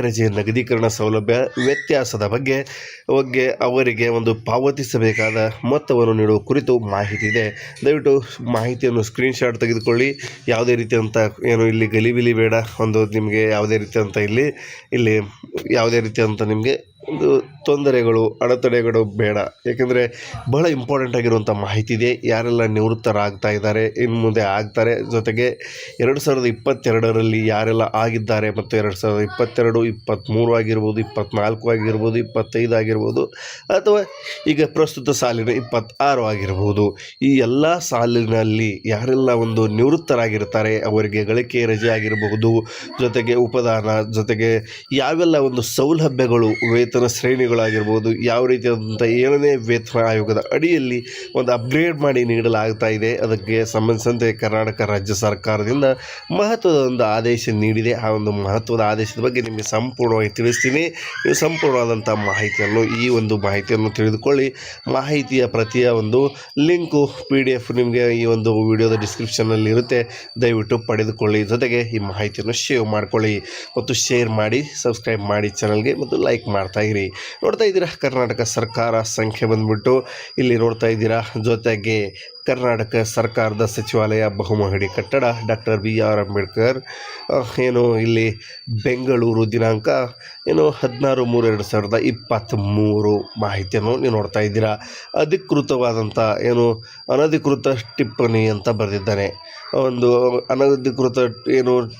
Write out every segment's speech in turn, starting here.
ರಜೆ ನಗದೀಕರಣ ಸೌಲಭ್ಯ ವ್ಯತ್ಯಾಸದ ಬಗ್ಗೆ ಅವರಿಗೆ ಒಂದು ಪಾವತಿಸಬೇಕಾದ ಮೊತ್ತವನ್ನು ನೀಡುವ ಕುರಿತು ಮಾಹಿತಿ ಇದೆ. ದಯವಿಟ್ಟು ಮಾಹಿತಿಯನ್ನು ಸ್ಕ್ರೀನ್ಶಾಟ್ ತೆಗೆದುಕೊಳ್ಳಿ. ಯಾವುದೇ ರೀತಿಯಂಥ ಏನು ಇಲ್ಲಿ ಗಲಿಬಿಲಿ ಬೇಡ. ಒಂದು ನಿಮಗೆ ಯಾವುದೇ ರೀತಿಯಂಥ ಇಲ್ಲಿ ಯಾವುದೇ ರೀತಿಯಂಥ ನಿಮಗೆ ಒಂದು ತೊಂದರೆಗಳು ಅಡೆತಡೆಗಳು ಬೇಡ. ಏಕೆಂದರೆ ಬಹಳ ಇಂಪಾರ್ಟೆಂಟ್ ಆಗಿರುವಂಥ ಮಾಹಿತಿ ಇದೆ. ಯಾರೆಲ್ಲ ನಿವೃತ್ತರಾಗ್ತಾ ಇದ್ದಾರೆ, ಇನ್ನು ಮುಂದೆ ಆಗ್ತಾರೆ, ಜೊತೆಗೆ 2022ರಲ್ಲಿ ಯಾರೆಲ್ಲ ಆಗಿದ್ದಾರೆ ಮತ್ತು 2022, 23 ಆಗಿರ್ಬೋದು, 24 ಆಗಿರ್ಬೋದು, 25 ಆಗಿರ್ಬೋದು, ಅಥವಾ ಈಗ ಪ್ರಸ್ತುತ ಸಾಲಿನ 26 ಆಗಿರ್ಬೋದು, ಈ ಎಲ್ಲ ಸಾಲಿನಲ್ಲಿ ಯಾರೆಲ್ಲ ಒಂದು ನಿವೃತ್ತರಾಗಿರ್ತಾರೆ ಅವರಿಗೆ ಗಳಿಕೆ ರಜೆ ಆಗಿರಬಹುದು, ಜೊತೆಗೆ ಉಪದಾನ, ಜೊತೆಗೆ ಯಾವೆಲ್ಲ ಒಂದು ಸೌಲಭ್ಯಗಳು ವೇತನ ಶ್ರೇಣಿಗಳಾಗಿರ್ಬೋದು, ಯಾವ ರೀತಿಯಾದಂಥ 7ನೇ ವೇತನ ಆಯೋಗದ ಅಡಿಯಲ್ಲಿ ಒಂದು ಅಪ್ಗ್ರೇಡ್ ಮಾಡಿ ನೀಡಲಾಗ್ತಾ ಇದೆ. ಅದಕ್ಕೆ ಸಂಬಂಧಿಸಿದಂತೆ ಕರ್ನಾಟಕ ರಾಜ್ಯ ಸರ್ಕಾರದಿಂದ ಮಹತ್ವದ ಒಂದು ಆದೇಶ ನೀಡಿದೆ. ಆ ಒಂದು ಮಹತ್ವದ ಆದೇಶದ ಬಗ್ಗೆ ನಿಮಗೆ ಸಂಪೂರ್ಣವಾಗಿ ತಿಳಿಸ್ತೀನಿ. ನೀವು ಸಂಪೂರ್ಣವಾದಂಥ ಈ ಒಂದು ಮಾಹಿತಿಯನ್ನು ತಿಳಿದುಕೊಳ್ಳಿ. ಮಾಹಿತಿಯ ಪ್ರತಿಯ ಒಂದು ಲಿಂಕು PDF ನಿಮಗೆ ಈ ಒಂದು ವಿಡಿಯೋದ ಡಿಸ್ಕ್ರಿಪ್ಷನ್ನಲ್ಲಿ ಇರುತ್ತೆ. ದಯವಿಟ್ಟು ಪಡೆದುಕೊಳ್ಳಿ. ಜೊತೆಗೆ ಈ ಮಾಹಿತಿಯನ್ನು ಶೇರ್ ಮಾಡಿಕೊಳ್ಳಿ ಮತ್ತು ಶೇರ್ ಮಾಡಿ, ಸಬ್ಸ್ಕ್ರೈಬ್ ಮಾಡಿ ಚಾನಲ್ಗೆ ಮತ್ತು ಲೈಕ್ ಮಾಡ್ತಾ ಇರಿ. ನೋಡ್ತಾ ಇದ್ದೀರಾ ಕರ್ನಾಟಕ ಸರ್ಕಾರ ಸಂಖ್ಯೆ ಬಂದ್ಬಿಟ್ಟು ಇಲ್ಲಿ ನೋಡ್ತಾ ಇದ್ದೀರಾ. ಜೊತೆಗೆ ಕರ್ನಾಟಕ ಸರ್ಕಾರದ ಸಚಿವಾಲಯ ಬಹುಮಹಡಿ ಕಟ್ಟಡ ಡಾಕ್ಟರ್ BR ಅಂಬೇಡ್ಕರ್ ಏನು ಇಲ್ಲಿ ಬೆಂಗಳೂರು ದಿನಾಂಕ 16/3/2023 ಮಾಹಿತಿಯನ್ನು ನೀವು ನೋಡ್ತಾ ಇದ್ದೀರಾ. ಅಧಿಕೃತವಾದಂಥ ಅನಧಿಕೃತ ಟಿಪ್ಪಣಿ ಅಂತ ಬರೆದಿದ್ದಾನೆ. ಒಂದು ಅನಧಿಕೃತ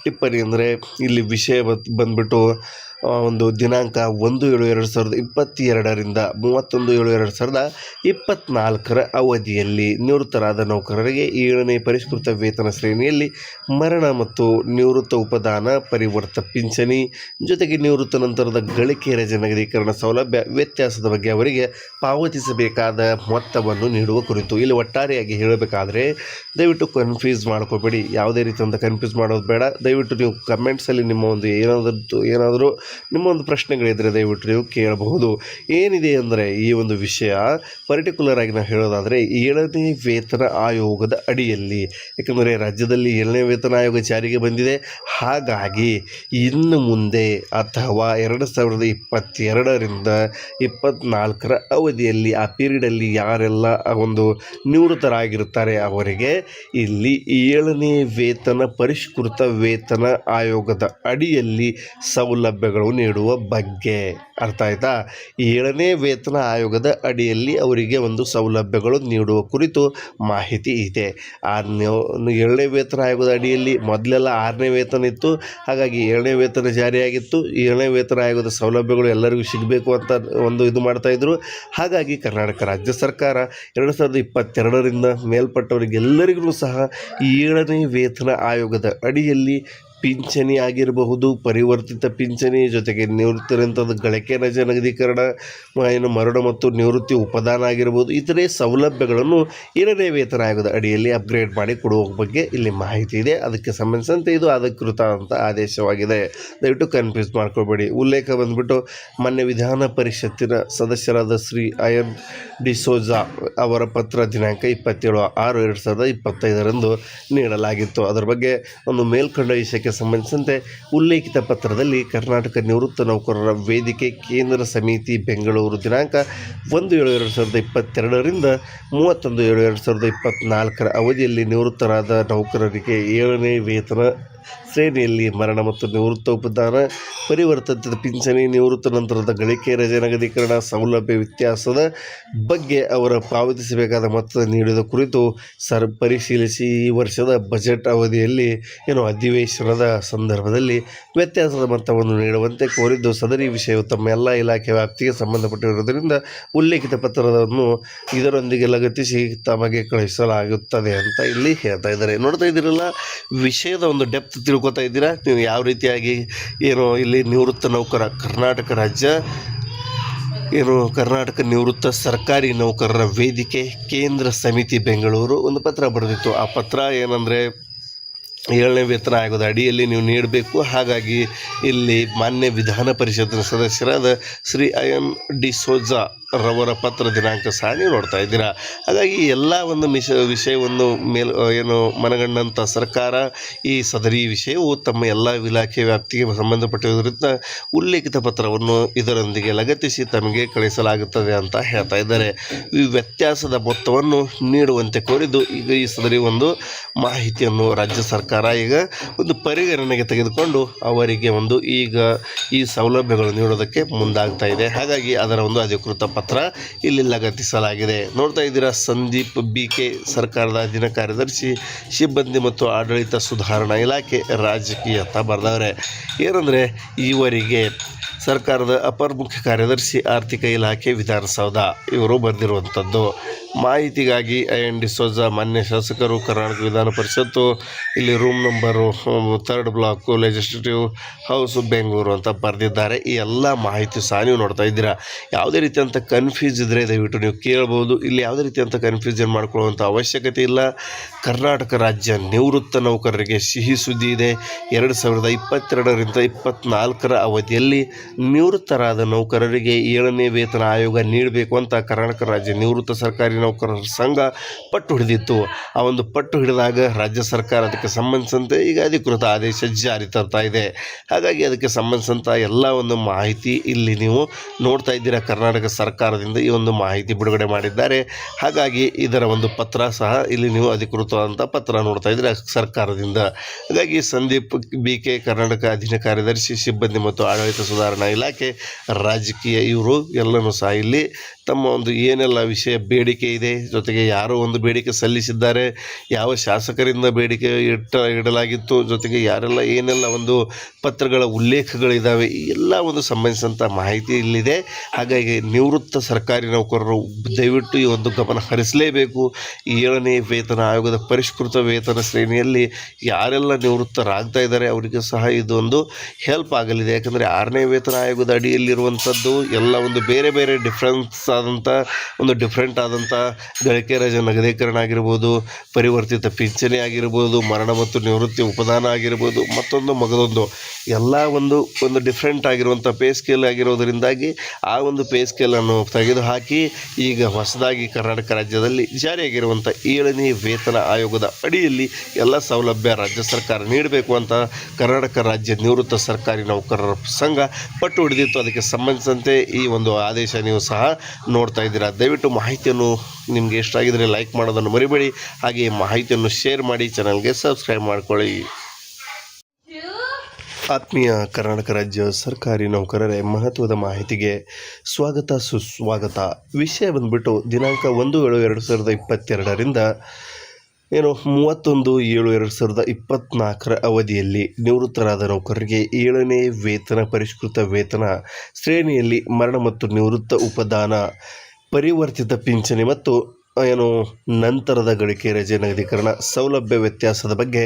ಟಿಪ್ಪಣಿ ಅಂದರೆ ಇಲ್ಲಿ ವಿಷಯ ಬಂದ್ಬಿಟ್ಟು ಒಂದು ದಿನಾಂಕ 1/7/2022ರಿಂದ 31/7/2024 ಅವಧಿಯಲ್ಲಿ ನಿವೃತ್ತರಾದ ನೌಕರರಿಗೆ 7ನೇ ಪರಿಷ್ಕೃತ ವೇತನ ಶ್ರೇಣಿಯಲ್ಲಿ ಮರಣ ಮತ್ತು ನಿವೃತ್ತ ಉಪದಾನ, ಪರಿವರ್ತ ಪಿಂಚಣಿ, ಜೊತೆಗೆ ನಿವೃತ್ತ ನಂತರದ ಗಳಿಕೆ ರಜೆ ನಗದೀಕರಣ ಸೌಲಭ್ಯ ವ್ಯತ್ಯಾಸದ ಬಗ್ಗೆ ಅವರಿಗೆ ಪಾವತಿಸಬೇಕಾದ ಮೊತ್ತವನ್ನು ನೀಡುವ ಕುರಿತು. ಇಲ್ಲಿ ಒಟ್ಟಾರೆಯಾಗಿ ಹೇಳಬೇಕಾದ್ರೆ ದಯವಿಟ್ಟು ಕನ್ಫ್ಯೂಸ್ ಮಾಡ್ಕೋಬೇಡಿ. ಯಾವುದೇ ರೀತಿಯಿಂದ ಕನ್ಫ್ಯೂಸ್ ಮಾಡೋದು ಬೇಡ. ದಯವಿಟ್ಟು ನೀವು ಕಮೆಂಟ್ಸಲ್ಲಿ ನಿಮ್ಮ ಒಂದು ಏನಾದರೂ ನಿಮ್ಮ ಒಂದು ಪ್ರಶ್ನೆಗಳಿದ್ದರೆ ದಯವಿಟ್ಟು ನೀವು ಕೇಳಬಹುದು. ಏನಿದೆ ಅಂದರೆ ಈ ಒಂದು ವಿಷಯ ಪರ್ಟಿಕ್ಯುಲರ್ ಆಗಿ ನಾವು ಹೇಳೋದಾದರೆ 7ನೇ ವೇತನ ಆಯೋಗದ ಅಡಿಯಲ್ಲಿ, ಏಕೆಂದರೆ ರಾಜ್ಯದಲ್ಲಿ 7ನೇ ವೇತನ ಆಯೋಗ ಜಾರಿಗೆ ಬಂದಿದೆ. ಹಾಗಾಗಿ ಇನ್ನು ಮುಂದೆ ಅಥವಾ 2022ರಿಂದ 24 ಅವಧಿಯಲ್ಲಿ ಆ ಪೀರಿಯಡಲ್ಲಿ ಯಾರೆಲ್ಲ ಒಂದು ನಿವೃತ್ತರಾಗಿರ್ತಾರೆ ಅವರಿಗೆ ಇಲ್ಲಿ 7ನೇ ಪರಿಷ್ಕೃತ ವೇತನ ಆಯೋಗದ ಅಡಿಯಲ್ಲಿ ಸೌಲಭ್ಯಗಳು ನೀಡುವ ಬಗ್ಗೆ. ಅರ್ಥ ಆಯ್ತಾ? 7ನೇ ವೇತನ ಆಯೋಗದ ಅಡಿಯಲ್ಲಿ ಅವರಿಗೆ ಒಂದು ಸೌಲಭ್ಯಗಳು ನೀಡುವ ಕುರಿತು ಮಾಹಿತಿ ಇದೆ. 7ನೇ ವೇತನ ಆಯೋಗದ ಅಡಿಯಲ್ಲಿ ಮೊದಲೆಲ್ಲ 6ನೇ ವೇತನ ಇತ್ತು. ಹಾಗಾಗಿ 7ನೇ ವೇತನ ಜಾರಿಯಾಗಿತ್ತು. 7ನೇ ವೇತನ ಆಯೋಗದ ಸೌಲಭ್ಯಗಳು ಎಲ್ಲರಿಗೂ ಸಿಗಬೇಕು ಅಂತ ಒಂದು ಇದು ಮಾಡ್ತಾಯಿದ್ರು. ಹಾಗಾಗಿ ಕರ್ನಾಟಕ ರಾಜ್ಯ ಸರ್ಕಾರ 2022ರಿಂದ ಮೇಲ್ಪಟ್ಟವರಿಗೆಲ್ಲರಿಗೂ ಸಹ 7ನೇ ವೇತನ ಆಯೋಗದ ಅಡಿಯಲ್ಲಿ ಪಿಂಚಣಿ ಆಗಿರಬಹುದು, ಪರಿವರ್ತಿತ ಪಿಂಚಣಿ, ಜೊತೆಗೆ ನಿವೃತ್ತರಂಥದ್ದು ಗಳಿಕೆ ರಜೆ ನಗದೀಕರಣ, ಮರಣ ಮತ್ತು ನಿವೃತ್ತಿ ಉಪದಾನ ಆಗಿರ್ಬೋದು, ಇತರೆ ಸೌಲಭ್ಯಗಳನ್ನು 7ನೇ ವೇತನ ಆಯೋಗದ ಅಡಿಯಲ್ಲಿ ಅಪ್ಗ್ರೇಡ್ ಮಾಡಿ ಕೊಡುವ ಬಗ್ಗೆ ಇಲ್ಲಿ ಮಾಹಿತಿ ಇದೆ. ಅದಕ್ಕೆ ಸಂಬಂಧಿಸಿದಂತೆ ಇದು ಅಧಿಕೃತ ಅಂತ ಆದೇಶವಾಗಿದೆ. ದಯವಿಟ್ಟು ಕನ್ಫ್ಯೂಸ್ ಮಾಡ್ಕೊಬೇಡಿ. ಉಲ್ಲೇಖ ಬಂದ್ಬಿಟ್ಟು ಮೊನ್ನೆ ವಿಧಾನ ಪರಿಷತ್ತಿನ ಸದಸ್ಯರಾದ ಶ್ರೀ ಅಯನ್ ಡಿಸೋಜಾ ಅವರ ಪತ್ರ ದಿನಾಂಕ 27/6/2025 ನೀಡಲಾಗಿತ್ತು. ಅದರ ಬಗ್ಗೆ ಒಂದು ಮೇಲ್ಕಂಡ ವಿಷಯಕ್ಕೆ ಸಂಬಂಧಿಸಿದಂತೆ ಉಲ್ಲೇಖಿತ ಪತ್ರದಲ್ಲಿ ಕರ್ನಾಟಕ ನಿವೃತ್ತ ನೌಕರರ ವೇದಿಕೆ ಕೇಂದ್ರ ಸಮಿತಿ ಬೆಂಗಳೂರು ದಿನಾಂಕ 1/7/2022ರಿಂದ 31/7/2024 ಅವಧಿಯಲ್ಲಿ ನಿವೃತ್ತರಾದ ನೌಕರರಿಗೆ 7ನೇ ವೇತನ ಶ್ರೇಣಿಯಲ್ಲಿ ಮರಣ ಮತ್ತು ನಿವೃತ್ತ ಉಪದಾನ, ಪರಿವರ್ತಿತ ಪಿಂಚಣಿ, ನಿವೃತ್ತ ನಂತರದ ಗಳಿಕೆ ರಜೆ ನಗದೀಕರಣ ಸೌಲಭ್ಯ ವ್ಯತ್ಯಾಸದ ಬಗ್ಗೆ ಅವರ ಪಾವತಿಸಬೇಕಾದ ಮೊತ್ತ ನೀಡಿದ ಕುರಿತು ಪರಿಶೀಲಿಸಿ ಈ ವರ್ಷದ ಬಜೆಟ್ ಅವಧಿಯಲ್ಲಿ ಅಧಿವೇಶನದ ಸಂದರ್ಭದಲ್ಲಿ ವ್ಯತ್ಯಾಸದ ಮೊತ್ತವನ್ನು ನೀಡುವಂತೆ ಕೋರಿದ್ದು, ಸದರಿ ವಿಷಯವು ತಮ್ಮ ಎಲ್ಲ ಇಲಾಖೆ ವ್ಯಾಪ್ತಿಗೆ ಸಂಬಂಧಪಟ್ಟಿರುವುದರಿಂದ ಉಲ್ಲೇಖಿತ ಪತ್ರವನ್ನು ಇದರೊಂದಿಗೆ ಲಗತ್ತಿಸಿ ತಮಗೆ ಕಳುಹಿಸಲಾಗುತ್ತದೆ ಅಂತ ಇಲ್ಲಿ ಹೇಳ್ತಾ ಇದ್ದಾರೆ. ನೋಡ್ತಾ ಇದ್ದೀರಲ್ಲ, ವಿಷಯದ ಒಂದು ಡೆಪ್ತ್ ತಿಳ್ಕೊತಾ ಇದ್ದೀರಾ ನೀವು ಯಾವ ರೀತಿಯಾಗಿ ಇಲ್ಲಿ ನಿವೃತ್ತ ನೌಕರ ಕರ್ನಾಟಕ ರಾಜ್ಯ ಕರ್ನಾಟಕ ನಿವೃತ್ತ ಸರ್ಕಾರಿ ನೌಕರರ ವೇದಿಕೆ ಕೇಂದ್ರ ಸಮಿತಿ ಬೆಂಗಳೂರು ಒಂದು ಪತ್ರ ಬರೆದಿತ್ತು. ಆ ಪತ್ರ ಏನಂದರೆ 7ನೇ ವೇತನ ಆಯೋಗದ ಅಡಿಯಲ್ಲಿ ನೀವು ನೀಡಬೇಕು. ಹಾಗಾಗಿ ಇಲ್ಲಿ ಮಾನ್ಯ ವಿಧಾನ ಪರಿಷತ್ತಿನ ಸದಸ್ಯರಾದ ಶ್ರೀ ಅಯನ್ ಡಿಸೋಜಾ ರವರ ಪತ್ರ ದಿನಾಂಕ ಸಹ ನೀವು ನೋಡ್ತಾ ಇದ್ದೀರಾ. ಹಾಗಾಗಿ ಎಲ್ಲ ಒಂದು ವಿಷಯವನ್ನು ಏನು ಮನಗಂಡಂಥ ಸರ್ಕಾರ ಈ ಸದರಿ ವಿಷಯವು ತಮ್ಮ ಎಲ್ಲ ಇಲಾಖೆ ವ್ಯಾಪ್ತಿಗೆ ಸಂಬಂಧಪಟ್ಟಿರುವುದರಿಂದ ಉಲ್ಲೇಖಿತ ಪತ್ರವನ್ನು ಇದರೊಂದಿಗೆ ಲಗತ್ತಿಸಿ ತಮಗೆ ಕಳಿಸಲಾಗುತ್ತದೆ ಅಂತ ಹೇಳ್ತಾ ಇದ್ದಾರೆ. ಈ ವ್ಯತ್ಯಾಸದ ಮೊತ್ತವನ್ನು ನೀಡುವಂತೆ ಕೋರಿದ್ದು ಈಗ ಈ ಸದರಿ ಒಂದು ಮಾಹಿತಿಯನ್ನು ರಾಜ್ಯ ಸರ್ಕಾರ ಈಗ ಒಂದು ಪರಿಗಣನೆಗೆ ತೆಗೆದುಕೊಂಡು ಅವರಿಗೆ ಒಂದು ಈಗ ಈ ಸೌಲಭ್ಯಗಳು ನೀಡೋದಕ್ಕೆ ಮುಂದಾಗ್ತಾ ಇದೆ. ಹಾಗಾಗಿ ಅದರ ಒಂದು ಅಧಿಕೃತ ಪತ್ರ ಇಲ್ಲಿ ಲಗತ್ತಿಸಲಾಗಿದೆ. ನೋಡ್ತಾ ಇದ್ದೀರಾ, ಸಂದೀಪ್ BK ಸರ್ಕಾರದ ಅಧೀನ ಕಾರ್ಯದರ್ಶಿ ಸಿಬ್ಬಂದಿ ಮತ್ತು ಆಡಳಿತ ಸುಧಾರಣಾ ಇಲಾಖೆ ರಾಜಕೀಯ ಅಂತ ಬರೆದವ್ರೆ. ಏನಂದರೆ ಇವರಿಗೆ ಸರ್ಕಾರದ ಅಪರ ಮುಖ್ಯ ಕಾರ್ಯದರ್ಶಿ ಆರ್ಥಿಕ ಇಲಾಖೆ ವಿಧಾನಸೌಧ ಇವರು ಬರೆದಿರುವಂಥದ್ದು. ಮಾಹಿತಿಗಾಗಿ IN ಡಿಸೋಜ ಮಾನ್ಯ ಶಾಸಕರು ಕರ್ನಾಟಕ ವಿಧಾನ ಪರಿಷತ್ತು ಇಲ್ಲಿ room number 3rd block legislative house Bengaluru ಅಂತ ಬರೆದಿದ್ದಾರೆ. ಈ ಎಲ್ಲ ಮಾಹಿತಿ ಸಹ ನೀವು ನೋಡ್ತಾ ಇದ್ದೀರಾ. ಯಾವುದೇ ರೀತಿಯಂಥ ಕನ್ಫ್ಯೂಸ್ ಇದ್ದರೆ ದಯವಿಟ್ಟು ನೀವು ಕೇಳ್ಬೋದು. ಇಲ್ಲಿ ಯಾವುದೇ ರೀತಿಯಂಥ ಕನ್ಫ್ಯೂಷನ್ ಮಾಡ್ಕೊಳ್ಳುವಂಥ ಅವಶ್ಯಕತೆ ಇಲ್ಲ. ಕರ್ನಾಟಕ ರಾಜ್ಯ ನಿವೃತ್ತ ನೌಕರರಿಗೆ ಸಿಹಿ ಸುದ್ದಿ ಇದೆ. 2022ರಿಂದ 24ರ ಅವಧಿಯಲ್ಲಿ ನಿವೃತ್ತರಾದ ನೌಕರರಿಗೆ 7ನೇ ವೇತನ ಆಯೋಗ ನೀಡಬೇಕು ಅಂತ ಕರ್ನಾಟಕ ರಾಜ್ಯ ನಿವೃತ್ತ ಸರ್ಕಾರಿ ನೌಕರರ ಸಂಘ ಪಟ್ಟು ಹಿಡಿದಿತ್ತು. ಆ ಒಂದು ಪಟ್ಟು ಹಿಡಿದಾಗ ರಾಜ್ಯ ಸರ್ಕಾರ ಅದಕ್ಕೆ ಸಂಬಂಧಿಸಿದಂತೆ ಈಗ ಅಧಿಕೃತ ಆದೇಶ ಜಾರಿ ತರ್ತಾ ಇದೆ. ಹಾಗಾಗಿ ಅದಕ್ಕೆ ಸಂಬಂಧಿಸಿದಂಥ ಎಲ್ಲ ಒಂದು ಮಾಹಿತಿ ಇಲ್ಲಿ ನೀವು ನೋಡ್ತಾ ಇದ್ದೀರಾ. ಕರ್ನಾಟಕ ಸರ್ಕಾರದಿಂದ ಈ ಒಂದು ಮಾಹಿತಿ ಬಿಡುಗಡೆ ಮಾಡಿದ್ದಾರೆ. ಹಾಗಾಗಿ ಇದರ ಒಂದು ಪತ್ರ ಸಹ ಇಲ್ಲಿ ನೀವು ಅಧಿಕೃತವಾದಂಥ ಪತ್ರ ನೋಡ್ತಾ ಇದ್ದೀರಾ ಸರ್ಕಾರದಿಂದ. ಹಾಗಾಗಿ ಸಂದೀಪ್ BK ಕರ್ನಾಟಕ ಅಧೀನ ಕಾರ್ಯದರ್ಶಿ ಸಿಬ್ಬಂದಿ ಮತ್ತು ಆಡಳಿತ ಸುಧಾರಣಾ ಇಲಾಖೆ ರಾಜಕೀಯ ಇವರು ಎಲ್ಲನೂ ಸಹ ಇಲ್ಲಿ ತಮ್ಮ ಒಂದು ಏನೆಲ್ಲ ವಿಷಯ ಬೇಡಿಕೆ ಇದೆ, ಜೊತೆಗೆ ಯಾರೋ ಒಂದು ಬೇಡಿಕೆ ಸಲ್ಲಿಸಿದ್ದಾರೆ, ಯಾವ ಶಾಸಕರಿಂದ ಬೇಡಿಕೆ ಇಡಲಾಗಿತ್ತು, ಜೊತೆಗೆ ಯಾರೆಲ್ಲ ಏನೆಲ್ಲ ಒಂದು ಪತ್ರಗಳ ಉಲ್ಲೇಖಗಳಿದ್ದಾವೆ, ಈ ಎಲ್ಲ ಒಂದು ಸಂಬಂಧಿಸಿದಂಥ ಮಾಹಿತಿ ಇಲ್ಲಿದೆ. ಹಾಗಾಗಿ ನಿವೃತ್ತ ಸರ್ಕಾರಿ ನೌಕರರು ದಯವಿಟ್ಟು ಈ ಒಂದು ಗಮನ ಹರಿಸಲೇಬೇಕು. 7ನೇ ವೇತನ ಆಯೋಗದ ಪರಿಷ್ಕೃತ ವೇತನ ಶ್ರೇಣಿಯಲ್ಲಿ ಯಾರೆಲ್ಲ ನಿವೃತ್ತರಾಗ್ತಾ ಇದ್ದಾರೆ ಅವರಿಗೆ ಸಹ ಇದೊಂದು ಹೆಲ್ಪ್ ಆಗಲಿದೆ. ಯಾಕಂದರೆ 6ನೇ ವೇತನ ಆಯೋಗದ ಅಡಿಯಲ್ಲಿರುವಂಥದ್ದು ಎಲ್ಲ ಒಂದು ಬೇರೆ ಬೇರೆ ಡಿಫ್ರೆಂಟ್ ಆದಂಥ ಗಳಿಕೆ ರಜೆ ನಗದೀಕರಣ ಆಗಿರ್ಬೋದು, ಪರಿವರ್ತಿತ ಪಿಂಚಣಿ ಆಗಿರ್ಬೋದು, ಮರಣ ಮತ್ತು ನಿವೃತ್ತಿ ಉಪದಾನ ಆಗಿರ್ಬೋದು, ಮಗದೊಂದು ಎಲ್ಲ ಒಂದು ಡಿಫ್ರೆಂಟ್ ಆಗಿರುವಂಥ ಪೇ ಸ್ಕೇಲ್ ಆಗಿರೋದರಿಂದಾಗಿ ಆ ಒಂದು ಪೇ ಸ್ಕೇಲನ್ನು ತೆಗೆದುಹಾಕಿ ಈಗ ಹೊಸದಾಗಿ ಕರ್ನಾಟಕ ರಾಜ್ಯದಲ್ಲಿ ಜಾರಿಯಾಗಿರುವಂಥ 7ನೇ ವೇತನ ಆಯೋಗದ ಅಡಿಯಲ್ಲಿ ಎಲ್ಲ ಸೌಲಭ್ಯ ರಾಜ್ಯ ಸರ್ಕಾರ ನೀಡಬೇಕು ಅಂತ ಕರ್ನಾಟಕ ರಾಜ್ಯ ನಿವೃತ್ತ ಸರ್ಕಾರಿ ನೌಕರರ ಸಂಘ ಪಟ್ಟು ಹಿಡಿದಿತ್ತು. ಅದಕ್ಕೆ ಸಂಬಂಧಿಸಿದಂತೆ ಈ ಒಂದು ಆದೇಶ ನೀವು ಸಹ ನೋಡ್ತಾ ಇದ್ದೀರಾ. ದಯವಿಟ್ಟು ಮಾಹಿತಿಯನ್ನು ನಿಮಗೆ ಇಷ್ಟ ಆಗಿದರೆ ಲೈಕ್ ಮಾಡೋದನ್ನು ಮರಿಬೇಡಿ. ಹಾಗೆ ಮಾಹಿತಿಯನ್ನು ಶೇರ್ ಮಾಡಿ, ಚಾನಲ್ಗೆ ಸಬ್ಸ್ಕ್ರೈಬ್ ಮಾಡ್ಕೊಳ್ಳಿ. ಆತ್ಮೀಯ ಕರ್ನಾಟಕ ರಾಜ್ಯ ಸರ್ಕಾರಿ ನೌಕರರೇ, ಮಹತ್ವದ ಮಾಹಿತಿಗೆ ಸ್ವಾಗತ ಸುಸ್ವಾಗತ. ವಿಷಯ ಬಂದುಬಿಟ್ಟು ದಿನಾಂಕ 1/7/2022ರಿಂದ 31/7/2024 ಅವಧಿಯಲ್ಲಿ ನಿವೃತ್ತರಾದ ನೌಕರರಿಗೆ 7ನೇ ವೇತನ ಪರಿಷ್ಕೃತ ವೇತನ ಶ್ರೇಣಿಯಲ್ಲಿ ಮರಣ ಮತ್ತು ನಿವೃತ್ತ ಉಪದಾನ, ಪರಿವರ್ತಿತ ಪಿಂಚಣಿ ಮತ್ತು ನಂತರದ ಗಳಿಕೆ ರಜೆ ನಗದೀಕರಣ ಸೌಲಭ್ಯ ವ್ಯತ್ಯಾಸದ ಬಗ್ಗೆ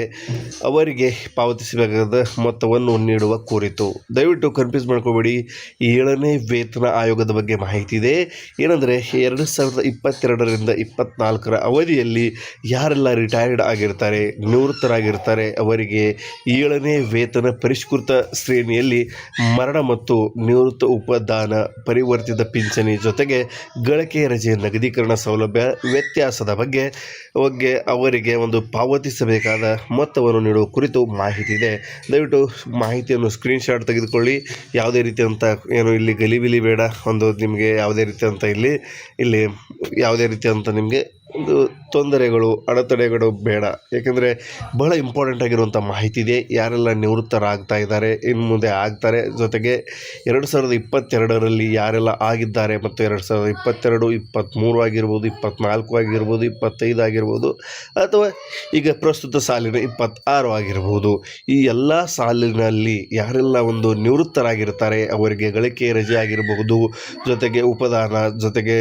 ಅವರಿಗೆ ಪಾವತಿಸಬೇಕಾದ ಮೊತ್ತವನ್ನು ನೀಡುವ ಕುರಿತು. ದಯವಿಟ್ಟು ಕನ್ಫ್ಯೂಸ್ ಮಾಡ್ಕೋಬೇಡಿ. 7ನೇ ವೇತನ ಆಯೋಗದ ಬಗ್ಗೆ ಮಾಹಿತಿ ಇದೆ. ಏನಂದರೆ 2022ರಿಂದ 24ರ ಅವಧಿಯಲ್ಲಿ ಯಾರೆಲ್ಲ ರಿಟೈರ್ಡ್ ಆಗಿರ್ತಾರೆ, ನಿವೃತ್ತರಾಗಿರ್ತಾರೆ, ಅವರಿಗೆ 7ನೇ ವೇತನ ಪರಿಷ್ಕೃತ ಶ್ರೇಣಿಯಲ್ಲಿ ಮರಣ ಮತ್ತು ನಿವೃತ್ತ ಉಪದಾನ, ಪರಿವರ್ತಿತ ಪಿಂಚಣಿ ಜೊತೆಗೆ ಗಳಿಕೆ ರಜೆ ನಗದೀಕರಣ ಸೌಲಭ್ಯ ವ್ಯತ್ಯಾಸದ ಬಗ್ಗೆ ಅವರಿಗೆ ಒಂದು ಪಾವತಿಸಬೇಕಾದ ಮೊತ್ತವನ್ನು ನೀಡುವ ಕುರಿತು ಮಾಹಿತಿ ಇದೆ. ದಯವಿಟ್ಟು ಮಾಹಿತಿಯನ್ನು ಸ್ಕ್ರೀನ್ಶಾಟ್ ತೆಗೆದುಕೊಳ್ಳಿ. ಯಾವುದೇ ರೀತಿಯಂಥ ಇಲ್ಲಿ ಗಲಿಬಿಲಿ ಬೇಡ. ನಿಮಗೆ ಯಾವುದೇ ರೀತಿಯಂಥ ಇಲ್ಲಿ ಯಾವುದೇ ರೀತಿಯಂಥ ನಿಮಗೆ ಒಂದು ತೊಂದರೆಗಳು, ಅಡೆತಡೆಗಳು ಬೇಡ. ಏಕೆಂದರೆ ಬಹಳ ಇಂಪಾರ್ಟೆಂಟ್ ಆಗಿರುವಂಥ ಮಾಹಿತಿ ಇದೆ. ಯಾರೆಲ್ಲ ನಿವೃತ್ತರಾಗ್ತಾ ಇದ್ದಾರೆ, ಇನ್ನು ಮುಂದೆ ಆಗ್ತಾರೆ, ಜೊತೆಗೆ 2022ರಲ್ಲಿ ಯಾರೆಲ್ಲ ಆಗಿದ್ದಾರೆ ಮತ್ತು 2022, 23 ಆಗಿರ್ಬೋದು, 24 ಆಗಿರ್ಬೋದು, 25 ಆಗಿರ್ಬೋದು, ಅಥವಾ ಈಗ ಪ್ರಸ್ತುತ ಸಾಲಿನ 26 ಆಗಿರ್ಬೋದು, ಈ ಎಲ್ಲ ಸಾಲಿನಲ್ಲಿ ಯಾರೆಲ್ಲ ಒಂದು ನಿವೃತ್ತರಾಗಿರ್ತಾರೆ ಅವರಿಗೆ ಗಳಿಕೆ ರಜೆ ಆಗಿರಬಹುದು, ಜೊತೆಗೆ ಉಪದಾನ, ಜೊತೆಗೆ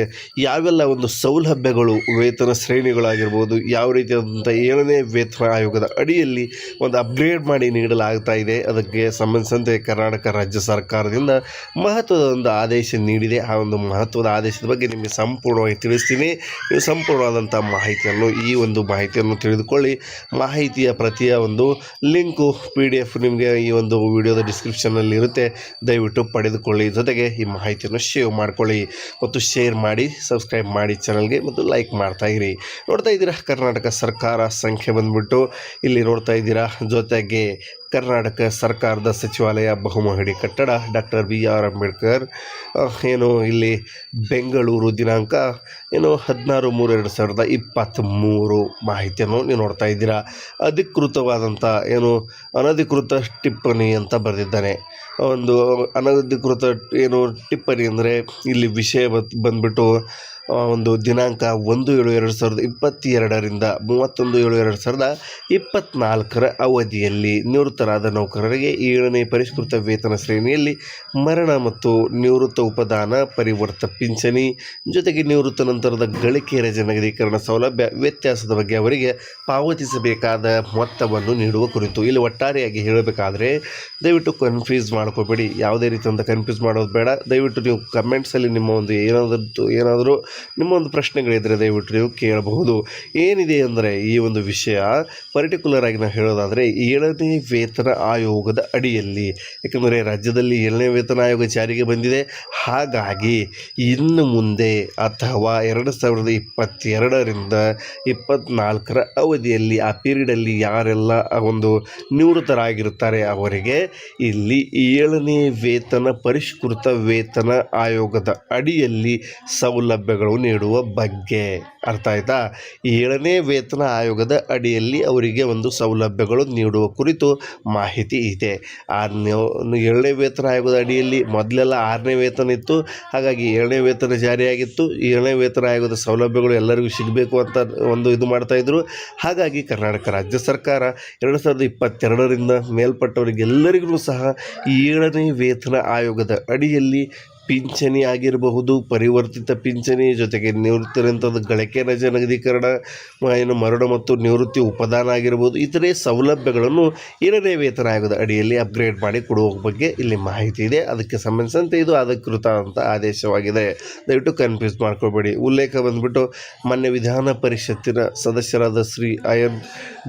ಯಾವೆಲ್ಲ ಒಂದು ಸೌಲಭ್ಯಗಳು ವೇತನ ಶ್ರೇಣಿಗಳ ಸೌಲಭ್ಯಗಳಾಗಿರ್ಬೋದು ಯಾವ ರೀತಿಯಾದಂಥ 7ನೇ ವೇತನ ಆಯೋಗದ ಅಡಿಯಲ್ಲಿ ಒಂದು ಅಪ್ಗ್ರೇಡ್ ಮಾಡಿ ನೀಡಲಾಗ್ತಾ ಇದೆ. ಅದಕ್ಕೆ ಸಂಬಂಧಿಸಿದಂತೆ ಕರ್ನಾಟಕ ರಾಜ್ಯ ಸರ್ಕಾರದಿಂದ ಮಹತ್ವದ ಒಂದು ಆದೇಶ ನೀಡಿದೆ. ಆ ಒಂದು ಮಹತ್ವದ ಆದೇಶದ ಬಗ್ಗೆ ನಿಮಗೆ ಸಂಪೂರ್ಣವಾಗಿ ತಿಳಿಸ್ತೀನಿ. ನೀವು ಸಂಪೂರ್ಣವಾದಂಥ ಮಾಹಿತಿಯನ್ನು ತಿಳಿದುಕೊಳ್ಳಿ. ಮಾಹಿತಿಯ ಪ್ರತಿಯ ಒಂದು ಲಿಂಕು PDF ನಿಮಗೆ ಈ ಒಂದು ವಿಡಿಯೋದ ಡಿಸ್ಕ್ರಿಪ್ಷನ್ನಲ್ಲಿ ಇರುತ್ತೆ. ದಯವಿಟ್ಟು ಪಡೆದುಕೊಳ್ಳಿ. ಜೊತೆಗೆ ಈ ಮಾಹಿತಿಯನ್ನು ಸೇವ್ ಮಾಡ್ಕೊಳ್ಳಿ ಮತ್ತು ಶೇರ್ ಮಾಡಿ, ಸಬ್ಸ್ಕ್ರೈಬ್ ಮಾಡಿ ಚಾನಲ್ಗೆ ಮತ್ತು ಲೈಕ್ ಮಾಡ್ತಾ ಇರಿ. ನೋಡ್ತಾ ಇದ್ದೀರಾ ಕರ್ನಾಟಕ ಸರ್ಕಾರ ಸಂಖ್ಯೆ ಬಂದ್ಬಿಟ್ಟು ಇಲ್ಲಿ ನೋಡ್ತಾ ಇದ್ದೀರಾ. ಜೊತೆಗೆ ಕರ್ನಾಟಕ ಸರ್ಕಾರದ ಸಚಿವಾಲಯ ಬಹುಮಹಡಿ ಕಟ್ಟಡ ಡಾಕ್ಟರ್ BR ಅಂಬೇಡ್ಕರ್ ಇಲ್ಲಿ ಬೆಂಗಳೂರು ದಿನಾಂಕ 16/3/2023 ಮಾಹಿತಿಯನ್ನು ನೀವು ನೋಡ್ತಾ ಇದ್ದೀರಾ. ಅಧಿಕೃತವಾದಂಥ ಅನಧಿಕೃತ ಟಿಪ್ಪಣಿ ಅಂತ ಬರೆದಿದ್ದಾನೆ. ಒಂದು ಅನಧಿಕೃತ ಟಿಪ್ಪಣಿ ಅಂದರೆ ಇಲ್ಲಿ ವಿಷಯ ಬಂದ್ಬಿಟ್ಟು ಒಂದು ದಿನಾಂಕ 1/7/2022ರಿಂದ 31/7/2024 ಅವಧಿಯಲ್ಲಿ ನಿವೃತ್ತರಾದ ನೌಕರರಿಗೆ 7ನೇ ಪರಿಷ್ಕೃತ ವೇತನ ಶ್ರೇಣಿಯಲ್ಲಿ ಮರಣ ಮತ್ತು ನಿವೃತ್ತ ಉಪದಾನ ಪರಿವರ್ತ ಪಿಂಚಣಿ ಜೊತೆಗೆ ನಿವೃತ್ತ ನಂತರದ ಗಳಿಕೆ ರಜೆ ನಿಗದೀಕರಣ ಸೌಲಭ್ಯ ವ್ಯತ್ಯಾಸದ ಬಗ್ಗೆ ಅವರಿಗೆ ಪಾವತಿಸಬೇಕಾದ ಮೊತ್ತವನ್ನು ನೀಡುವ ಕುರಿತು. ಇಲ್ಲಿ ಒಟ್ಟಾರೆಯಾಗಿ ಹೇಳಬೇಕಾದ್ರೆ ದಯವಿಟ್ಟು ಕನ್ಫ್ಯೂಸ್ ಮಾಡ್ಕೋಬೇಡಿ. ಯಾವುದೇ ರೀತಿಯಿಂದ ಕನ್ಫ್ಯೂಸ್ ಮಾಡೋದು ಬೇಡ. ದಯವಿಟ್ಟು ನೀವು ಕಮೆಂಟ್ಸಲ್ಲಿ ನಿಮ್ಮ ಒಂದು ಏನಾದರೂ ನಿಮ್ಮ ಒಂದು ಪ್ರಶ್ನೆಗಳಿದ್ದರೆ ದಯವಿಟ್ಟು ನೀವು ಕೇಳಬಹುದು. ಏನಿದೆ ಅಂದರೆ ಈ ಒಂದು ವಿಷಯ ಪರ್ಟಿಕ್ಯುಲರ್ ಆಗಿ ನಾವು ಹೇಳೋದಾದರೆ 7ನೇ ವೇತನ ಆಯೋಗದ ಅಡಿಯಲ್ಲಿ, ಯಾಕಂದರೆ ರಾಜ್ಯದಲ್ಲಿ 7ನೇ ವೇತನ ಆಯೋಗ ಜಾರಿಗೆ ಬಂದಿದೆ. ಹಾಗಾಗಿ ಇನ್ನು ಮುಂದೆ ಅಥವಾ 2022ರಿಂದ 2024 ಅವಧಿಯಲ್ಲಿ ಆ ಪೀರಿಯಡಲ್ಲಿ ಯಾರೆಲ್ಲ ಒಂದು ನಿವೃತ್ತರಾಗಿರ್ತಾರೆ ಅವರಿಗೆ ಇಲ್ಲಿ 7ನೇ ಪರಿಷ್ಕೃತ ವೇತನ ಆಯೋಗದ ಅಡಿಯಲ್ಲಿ ಸೌಲಭ್ಯಗಳು ನೀಡುವ ಬಗ್ಗೆ ಅರ್ಥ ಆಯ್ತಾ. 7ನೇ ವೇತನ ಆಯೋಗದ ಅಡಿಯಲ್ಲಿ ಅವರಿಗೆ ಒಂದು ಸೌಲಭ್ಯಗಳು ನೀಡುವ ಕುರಿತು ಮಾಹಿತಿ ಇದೆ. 7ನೇ ವೇತನ ಆಯೋಗದ ಅಡಿಯಲ್ಲಿ ಮೊದಲೆಲ್ಲ 6ನೇ ವೇತನ ಇತ್ತು. ಹಾಗಾಗಿ 7ನೇ ವೇತನ ಜಾರಿಯಾಗಿತ್ತು. 7ನೇ ವೇತನ ಆಯೋಗದ ಸೌಲಭ್ಯಗಳು ಎಲ್ಲರಿಗೂ ಸಿಗಬೇಕು ಅಂತ ಇದು ಮಾಡ್ತಾಯಿದ್ರು. ಹಾಗಾಗಿ ಕರ್ನಾಟಕ ರಾಜ್ಯ ಸರ್ಕಾರ 2022ರಿಂದ ಮೇಲ್ಪಟ್ಟವರಿಗೆಲ್ಲರಿಗೂ ಸಹ 7ನೇ ವೇತನ ಆಯೋಗದ ಅಡಿಯಲ್ಲಿ ಪಿಂಚಣಿ ಆಗಿರಬಹುದು, ಪರಿವರ್ತಿತ ಪಿಂಚಣಿ ಜೊತೆಗೆ ನಿವೃತ್ತಿ ನಂತರದ ಗಳಿಕೆ ರಜೆ ನಿಗದೀಕರಣ, ಮರಣ ಮತ್ತು ನಿವೃತ್ತಿ ಉಪದಾನ ಆಗಿರ್ಬೋದು, ಇತರೆ ಸೌಲಭ್ಯಗಳನ್ನು 7ನೇ ವೇತನ ಆಯೋಗದ ಅಡಿಯಲ್ಲಿ ಅಪ್ಗ್ರೇಡ್ ಮಾಡಿ ಕೊಡುವ ಬಗ್ಗೆ ಇಲ್ಲಿ ಮಾಹಿತಿ ಇದೆ. ಅದಕ್ಕೆ ಸಂಬಂಧಿಸಿದಂತೆ ಇದು ಅಧಿಕೃತ ಅಂತ ಆದೇಶವಾಗಿದೆ. ದಯವಿಟ್ಟು ಕನ್ಫ್ಯೂಸ್ ಮಾಡ್ಕೋಬೇಡಿ. ಉಲ್ಲೇಖ ಬಂದ್ಬಿಟ್ಟು ಮಾನ್ಯ ವಿಧಾನ ಪರಿಷತ್ತಿನ ಸದಸ್ಯರಾದ ಶ್ರೀ ಅಯನ್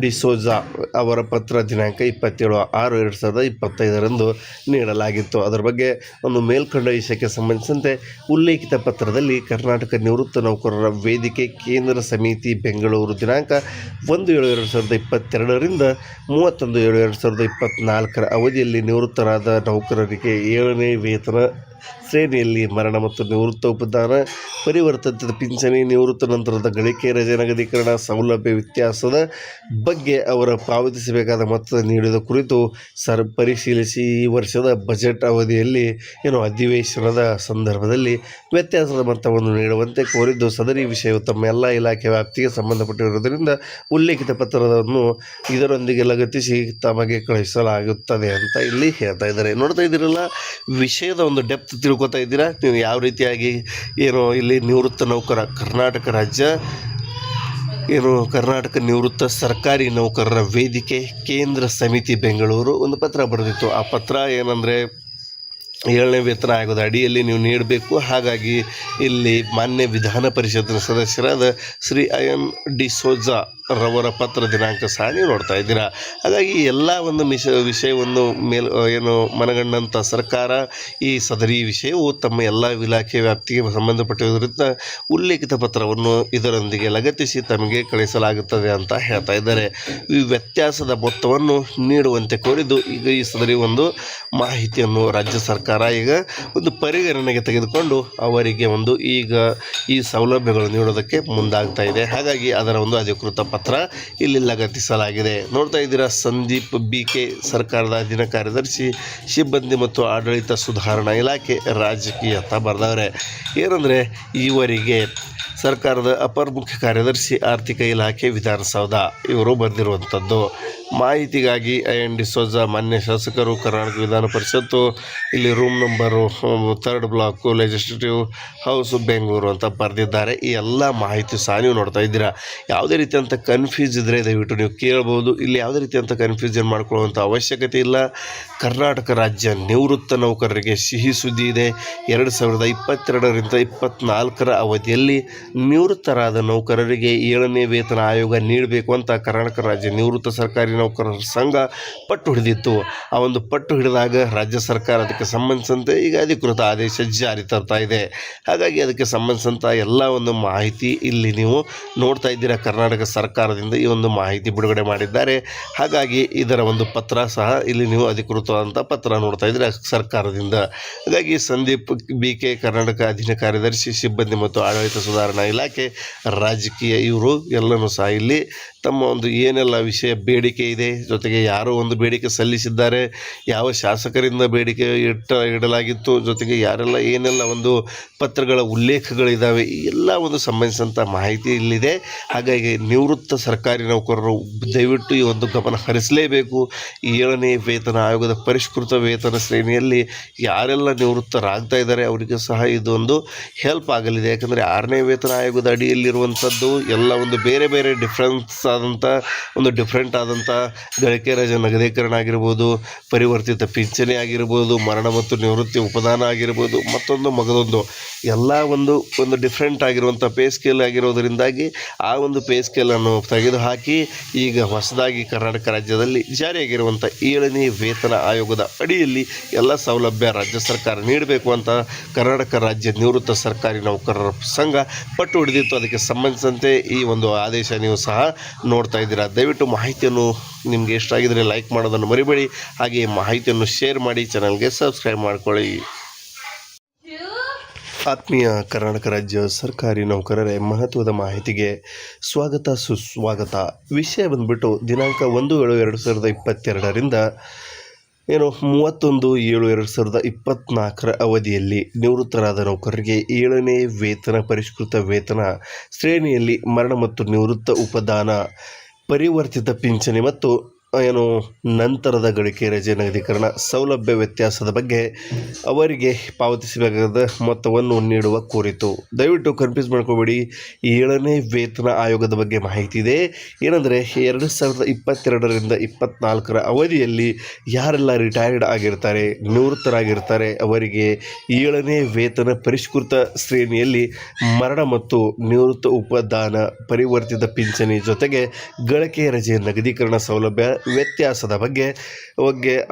ಡಿಸೋಜಾ ಅವರ ಪತ್ರ ದಿನಾಂಕ 27/6/2025 ನೀಡಲಾಗಿತ್ತು. ಅದರ ಬಗ್ಗೆ ಒಂದು ಮೇಲ್ಕಂಡ ವಿಷಯಕ್ಕೆ ಸಂಬಂಧಿಸಿದಂತೆ ಉಲ್ಲೇಖಿತ ಪತ್ರದಲ್ಲಿ ಕರ್ನಾಟಕ ನಿವೃತ್ತ ನೌಕರರ ವೇದಿಕೆ ಕೇಂದ್ರ ಸಮಿತಿ ಬೆಂಗಳೂರು ದಿನಾಂಕ 1/7/2022ರಿಂದ 31/7/2024 ಅವಧಿಯಲ್ಲಿ ನಿವೃತ್ತರಾದ ನೌಕರರಿಗೆ 7ನೇ ವೇತನ ಶ್ರೇಣಿಯಲ್ಲಿ ಮರಣ ಮತ್ತು ನಿವೃತ್ತ ಉಪದಾನ ಪರಿವರ್ತಿತ ಪಿಂಚಣಿ ನಿವೃತ್ತ ನಂತರದ ಗಳಿಕೆ ರಜೆ ನಿಗದೀಕರಣ ಸೌಲಭ್ಯ ವ್ಯತ್ಯಾಸದ ಬಗ್ಗೆ ಅವರ ಪಾವತಿಸಬೇಕಾದ ಮೊತ್ತ ನೀಡಿದ ಕುರಿತು ಪರಿಶೀಲಿಸಿ ಈ ವರ್ಷದ ಬಜೆಟ್ ಅವಧಿಯಲ್ಲಿ ಅಧಿವೇಶನದ ಸಂದರ್ಭದಲ್ಲಿ ವ್ಯತ್ಯಾಸದ ಮೊತ್ತವನ್ನು ನೀಡುವಂತೆ ಕೋರಿದ್ದು, ಸದರಿ ವಿಷಯವು ತಮ್ಮ ಎಲ್ಲ ಇಲಾಖೆ ವ್ಯಾಪ್ತಿಗೆ ಸಂಬಂಧಪಟ್ಟಿರುವುದರಿಂದ ಉಲ್ಲೇಖಿತ ಪತ್ರವನ್ನು ಇದರೊಂದಿಗೆ ಲಗತ್ತಿಸಿ ತಮಗೆ ಕಳಿಸಲಾಗುತ್ತದೆ ಅಂತ ಇಲ್ಲಿ ಹೇಳ್ತಾ ಇದ್ದಾರೆ. ನೋಡ್ತಾ ಇದ್ದೀರಲ್ಲ, ವಿಷಯದ ಒಂದು ಡೆಪ್ತ್ ತಿಳ್ಕೊತಾ ಇದ್ದೀರಾ ನೀವು ಯಾವ ರೀತಿಯಾಗಿ ಇಲ್ಲಿ ನಿವೃತ್ತ ನೌಕರ ಕರ್ನಾಟಕ ರಾಜ್ಯ ಕರ್ನಾಟಕ ನಿವೃತ್ತ ಸರ್ಕಾರಿ ನೌಕರರ ವೇದಿಕೆ ಕೇಂದ್ರ ಸಮಿತಿ ಬೆಂಗಳೂರು ಒಂದು ಪತ್ರ ಬರೆದಿತ್ತು. ಆ ಪತ್ರ ಏನಂದರೆ 7ನೇ ವೇತನ ಆಯೋಗದ ಅಡಿಯಲ್ಲಿ ನೀವು ನೀಡಬೇಕು. ಹಾಗಾಗಿ ಇಲ್ಲಿ ಮಾನ್ಯ ವಿಧಾನ ಪರಿಷತ್ತಿನ ಸದಸ್ಯರಾದ ಶ್ರೀ ಅಯನ್ ಡಿಸೋಜಾ ರವರ ಪತ್ರ ದಿನಾಂಕ ಸಹ ನೀವು ನೋಡ್ತಾ ಇದ್ದೀರಾ. ಹಾಗಾಗಿ ಎಲ್ಲ ಒಂದು ವಿಷಯವನ್ನು ಮನಗಂಡಂಥ ಸರ್ಕಾರ ಈ ಸದರಿ ವಿಷಯವು ತಮ್ಮ ಎಲ್ಲ ಇಲಾಖೆ ವ್ಯಾಪ್ತಿಗೆ ಸಂಬಂಧಪಟ್ಟಿರುವುದರಿಂದ ಉಲ್ಲೇಖಿತ ಪತ್ರವನ್ನು ಇದರೊಂದಿಗೆ ಲಗತ್ತಿಸಿ ತಮಗೆ ಕಳಿಸಲಾಗುತ್ತದೆ ಅಂತ ಹೇಳ್ತಾ ಇದ್ದಾರೆ. ಈ ವ್ಯತ್ಯಾಸದ ಮೊತ್ತವನ್ನು ನೀಡುವಂತೆ ಕೋರಿದ್ದು ಈಗ ಈ ಸದರಿ ಒಂದು ಮಾಹಿತಿಯನ್ನು ರಾಜ್ಯ ಸರ್ಕಾರ ಈಗ ಒಂದು ಪರಿಗಣನೆಗೆ ತೆಗೆದುಕೊಂಡು ಅವರಿಗೆ ಈಗ ಈ ಸೌಲಭ್ಯಗಳು ನೀಡೋದಕ್ಕೆ ಮುಂದಾಗ್ತಾ ಇದೆ. ಹಾಗಾಗಿ ಅದರ ಒಂದು ಅಧಿಕೃತ ಪತ್ರ ಇಲ್ಲಿ ಲಗತ್ತಿಸಲಾಗಿದೆ. ನೋಡ್ತಾ ಇದ್ದೀರಾ, ಸಂದೀಪ್ BK ಸರ್ಕಾರದ ಅಧೀನ ಕಾರ್ಯದರ್ಶಿ ಸಿಬ್ಬಂದಿ ಮತ್ತು ಆಡಳಿತ ಸುಧಾರಣಾ ಇಲಾಖೆ ರಾಜಕೀಯ ಅಂತ ಬರೆದವ್ರೆ. ಏನಂದರೆ ಇವರಿಗೆ ಸರ್ಕಾರದ ಅಪರ ಮುಖ್ಯ ಕಾರ್ಯದರ್ಶಿ ಆರ್ಥಿಕ ಇಲಾಖೆ ವಿಧಾನಸೌಧ ಇವರು ಬರೆದಿರುವಂಥದ್ದು. ಮಾಹಿತಿಗಾಗಿ IN ಡಿಸೋಜ ಮಾನ್ಯ ಶಾಸಕರು, ಕರ್ನಾಟಕ ವಿಧಾನ ಪರಿಷತ್ತು, ಇಲ್ಲಿ room number 3rd block, legislative house, Bengaluru ಅಂತ ಬರೆದಿದ್ದಾರೆ. ಈ ಎಲ್ಲ ಮಾಹಿತಿ ಸಹ ನೀವು ನೋಡ್ತಾ ಇದ್ದೀರಾ. ಯಾವುದೇ ರೀತಿಯಂಥ ಕನ್ಫ್ಯೂಸ್ ಇದ್ದರೆ ದಯವಿಟ್ಟು ನೀವು ಕೇಳ್ಬೋದು. ಇಲ್ಲಿ ಯಾವುದೇ ರೀತಿಯಂಥ ಕನ್ಫ್ಯೂಷನ್ ಮಾಡ್ಕೊಳ್ಳುವಂಥ ಅವಶ್ಯಕತೆ ಇಲ್ಲ. ಕರ್ನಾಟಕ ರಾಜ್ಯ ನಿವೃತ್ತ ನೌಕರರಿಗೆ ಸಿಹಿ ಸುದ್ದಿ ಇದೆ. 2022ರಿಂದ 24ರ ಅವಧಿಯಲ್ಲಿ ನಿವೃತ್ತರಾದ ನೌಕರರಿಗೆ 7ನೇ ವೇತನ ಆಯೋಗ ನೀಡಬೇಕು ಅಂತ ಕರ್ನಾಟಕ ರಾಜ್ಯ ನಿವೃತ್ತ ಸರ್ಕಾರಿ ನೌಕರರ ಸಂಘ ಪಟ್ಟು ಹಿಡಿದಿತ್ತು. ಆ ಒಂದು ಪಟ್ಟು ಹಿಡಿದಾಗ ರಾಜ್ಯ ಸರ್ಕಾರ ಅದಕ್ಕೆ ಸಂಬಂಧಿಸಿದಂತೆ ಈಗ ಅಧಿಕೃತ ಆದೇಶ ಜಾರಿ ತರ್ತಾ ಇದೆ. ಹಾಗಾಗಿ ಅದಕ್ಕೆ ಸಂಬಂಧಿಸಿದಂಥ ಎಲ್ಲ ಒಂದು ಮಾಹಿತಿ ಇಲ್ಲಿ ನೀವು ನೋಡ್ತಾ ಇದ್ದೀರಾ. ಕರ್ನಾಟಕ ಸರ್ಕಾರದಿಂದ ಈ ಒಂದು ಮಾಹಿತಿ ಬಿಡುಗಡೆ ಮಾಡಿದ್ದಾರೆ. ಹಾಗಾಗಿ ಇದರ ಒಂದು ಪತ್ರ ಸಹ ಇಲ್ಲಿ ನೀವು ಅಧಿಕೃತವಾದಂಥ ಪತ್ರ ನೋಡ್ತಾ ಇದ್ದೀರಾ ಸರ್ಕಾರದಿಂದ. ಹಾಗಾಗಿ ಸಂದೀಪ್ BK, ಕರ್ನಾಟಕ ಅಧೀನ ಕಾರ್ಯದರ್ಶಿ, ಸಿಬ್ಬಂದಿ ಮತ್ತು ಆಡಳಿತ ಸುಧಾರಣಾ ಇಲಾಖೆ, ರಾಜಕೀಯ ಇವರು ಎಲ್ಲನೂ ಸಹ ಇಲ್ಲಿ ತಮ್ಮ ಒಂದು ಏನೆಲ್ಲ ವಿಷಯ ಬೇಡಿಕೆ ಇದೆ, ಜೊತೆಗೆ ಯಾರೋ ಒಂದು ಬೇಡಿಕೆ ಸಲ್ಲಿಸಿದ್ದಾರೆ, ಯಾವ ಶಾಸಕರಿಂದ ಬೇಡಿಕೆ ಇಡಲಾಗಿತ್ತು, ಜೊತೆಗೆ ಯಾರೆಲ್ಲ ಏನೆಲ್ಲ ಒಂದು ಪತ್ರಗಳ ಉಲ್ಲೇಖಗಳಿದ್ದಾವೆ, ಈ ಎಲ್ಲ ಒಂದು ಸಂಬಂಧಿಸಿದಂಥ ಮಾಹಿತಿ ಇಲ್ಲಿದೆ. ಹಾಗಾಗಿ ನಿವೃತ್ತ ಸರ್ಕಾರಿ ನೌಕರರು ದಯವಿಟ್ಟು ಈ ಒಂದು ಗಮನ ಹರಿಸಲೇಬೇಕು. ಈ 7ನೇ ವೇತನ ಆಯೋಗದ ಪರಿಷ್ಕೃತ ವೇತನ ಶ್ರೇಣಿಯಲ್ಲಿ ಯಾರೆಲ್ಲ ನಿವೃತ್ತರಾಗ್ತಾ ಇದ್ದಾರೆ ಅವರಿಗೆ ಸಹ ಇದೊಂದು ಹೆಲ್ಪ್ ಆಗಲಿದೆ. ಯಾಕಂದರೆ 6ನೇ ವೇತನ ಆಯೋಗದ ಅಡಿಯಲ್ಲಿರುವಂಥದ್ದು ಎಲ್ಲ ಒಂದು ಬೇರೆ ಬೇರೆ ಡಿಫ್ರೆಂಟ್ ಆದಂಥ ಗಳಿಕೆ ರಜೆ ನಗದೀಕರಣ ಆಗಿರ್ಬೋದು, ಪರಿವರ್ತಿತ ಪಿಂಚಣಿ ಆಗಿರ್ಬೋದು, ಮರಣ ಮತ್ತು ನಿವೃತ್ತಿ ಉಪದಾನ ಆಗಿರ್ಬೋದು, ಮಗದೊಂದು ಎಲ್ಲ ಒಂದು ಡಿಫ್ರೆಂಟ್ ಆಗಿರುವಂಥ ಪೇ ಸ್ಕೇಲ್ ಆಗಿರೋದರಿಂದಾಗಿ ಆ ಒಂದು ಪೇ ಸ್ಕೇಲನ್ನು ತೆಗೆದುಹಾಕಿ ಈಗ ಹೊಸದಾಗಿ ಕರ್ನಾಟಕ ರಾಜ್ಯದಲ್ಲಿ ಜಾರಿಯಾಗಿರುವಂಥ 7ನೇ ವೇತನ ಆಯೋಗದ ಅಡಿಯಲ್ಲಿ ಎಲ್ಲ ಸೌಲಭ್ಯ ರಾಜ್ಯ ಸರ್ಕಾರ ನೀಡಬೇಕು ಅಂತ ಕರ್ನಾಟಕ ರಾಜ್ಯ ನಿವೃತ್ತ ಸರ್ಕಾರಿ ನೌಕರರ ಸಂಘ ಪಟ್ಟು ಹಿಡಿದಿತ್ತು. ಅದಕ್ಕೆ ಸಂಬಂಧಿಸಿದಂತೆ ಈ ಒಂದು ಆದೇಶ ನೀವು ಸಹ ನೋಡ್ತಾ ಇದ್ದೀರಾ. ದಯವಿಟ್ಟು ಮಾಹಿತಿಯನ್ನು ನಿಮಗೆ ಇಷ್ಟ ಆಗಿದರೆ ಲೈಕ್ ಮಾಡೋದನ್ನು ಮರಿಬೇಡಿ. ಹಾಗೆ ಮಾಹಿತಿಯನ್ನು ಶೇರ್ ಮಾಡಿ, ಚಾನಲ್ಗೆ ಸಬ್ಸ್ಕ್ರೈಬ್ ಮಾಡ್ಕೊಳ್ಳಿ. ಆತ್ಮೀಯ ಕರ್ನಾಟಕ ರಾಜ್ಯ ಸರ್ಕಾರಿ ನೌಕರರೇ, ಮಹತ್ವದ ಮಾಹಿತಿಗೆ ಸ್ವಾಗತ ಸುಸ್ವಾಗತ. ವಿಷಯ ಬಂದುಬಿಟ್ಟು ದಿನಾಂಕ 1/7/2022ರಿಂದ 31/7/2024 ಅವಧಿಯಲ್ಲಿ ನಿವೃತ್ತರಾದ ನೌಕರರಿಗೆ 7ನೇ ವೇತನ ಪರಿಷ್ಕೃತ ವೇತನ ಶ್ರೇಣಿಯಲ್ಲಿ ಮರಣ ಮತ್ತು ನಿವೃತ್ತ ಉಪದಾನ, ಪರಿವರ್ತಿತ ಪಿಂಚಣಿ ಮತ್ತು ನಂತರದ ಗಳಿಕೆ ರಜೆ ನಗದೀಕರಣ ಸೌಲಭ್ಯ ವ್ಯತ್ಯಾಸದ ಬಗ್ಗೆ ಅವರಿಗೆ ಪಾವತಿಸಬೇಕಾದ ಮೊತ್ತವನ್ನು ನೀಡುವ ಕುರಿತು. ದಯವಿಟ್ಟು ಕನ್ಫ್ಯೂಸ್ ಮಾಡ್ಕೋಬೇಡಿ. 7ನೇ ವೇತನ ಆಯೋಗದ ಬಗ್ಗೆ ಮಾಹಿತಿ ಇದೆ. ಏನಂದರೆ 2022ರಿಂದ 24ರ ಅವಧಿಯಲ್ಲಿ ಯಾರೆಲ್ಲ ರಿಟೈರ್ಡ್ ಆಗಿರ್ತಾರೆ, ನಿವೃತ್ತರಾಗಿರ್ತಾರೆ, ಅವರಿಗೆ 7ನೇ ವೇತನ ಪರಿಷ್ಕೃತ ಶ್ರೇಣಿಯಲ್ಲಿ ಮರಣ ಮತ್ತು ನಿವೃತ್ತ ಉಪದಾನ, ಪರಿವರ್ತಿತ ಪಿಂಚಣಿ ಜೊತೆಗೆ ಗಳಿಕೆ ರಜೆ ನಗದೀಕರಣ ಸೌಲಭ್ಯ ವ್ಯತ್ಯಾಸದ ಬಗ್ಗೆ